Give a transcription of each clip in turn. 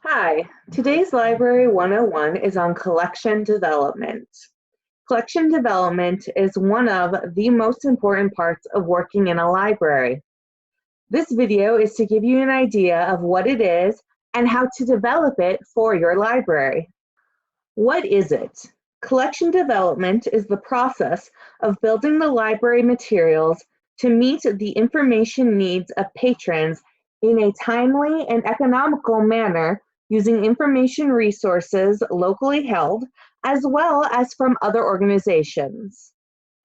Hi, today's Library 101 is on collection development. Collection development is one of the most important parts of working in a library. This video is to give you an idea of what it is and how to develop it for your library. What is it? Collection development is the process of building the library materials to meet the information needs of patrons in a timely and economical manner using information resources locally held as well as from other organizations.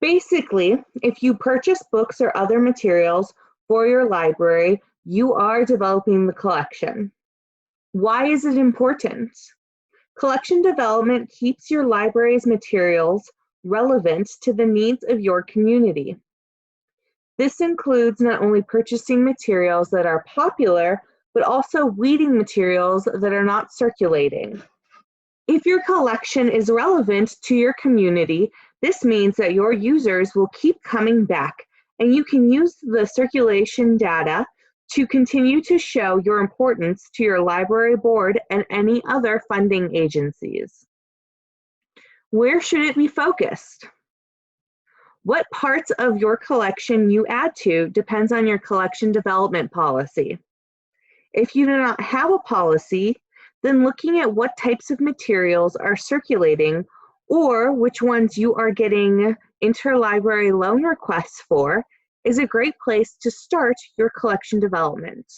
Basically, if you purchase books or other materials for your library, you are developing the collection. Why is it important? Collection development keeps your library's materials relevant to the needs of your community. This includes not only purchasing materials that are popular, but also weeding materials that are not circulating. If your collection is relevant to your community, this means that your users will keep coming back, and you can use the circulation data to continue to show your importance to your library board and any other funding agencies. Where should it be focused? What parts of your collection you add to depends on your collection development policy. If you do not have a policy, then looking at what types of materials are circulating or which ones you are getting interlibrary loan requests for is a great place to start your collection development.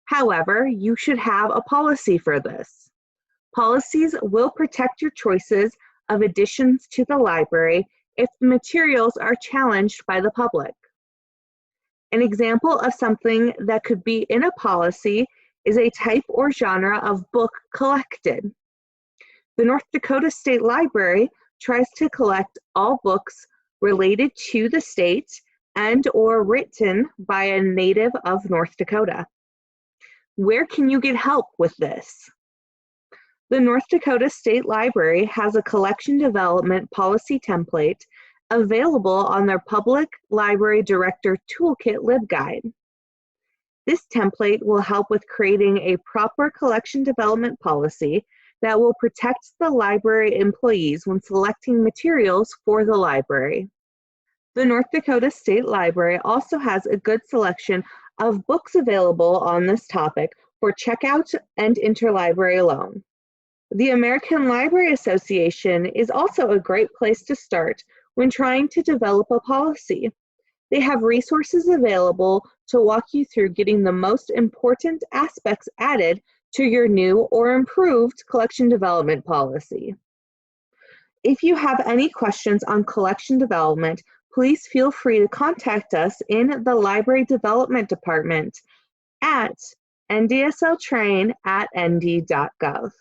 However, you should have a policy for this. Policies will protect your choices of additions to the library if the materials are challenged by the public. An example of something that could be in a policy is a type or genre of book collected. The North Dakota State Library tries to collect all books related to the state and/or written by a native of North Dakota. Where can you get help with this? The North Dakota State Library has a collection development policy template available on their Public Library Director Toolkit LibGuide. This template will help with creating a proper collection development policy that will protect the library employees when selecting materials for the library. The North Dakota State Library also has a good selection of books available on this topic for checkout and interlibrary loan. The American Library Association is also a great place to start when trying to develop a policy. They have resources available to walk you through getting the most important aspects added to your new or improved collection development policy. If you have any questions on collection development, please feel free to contact us in the Library Development Department at ndsltrain@nd.gov.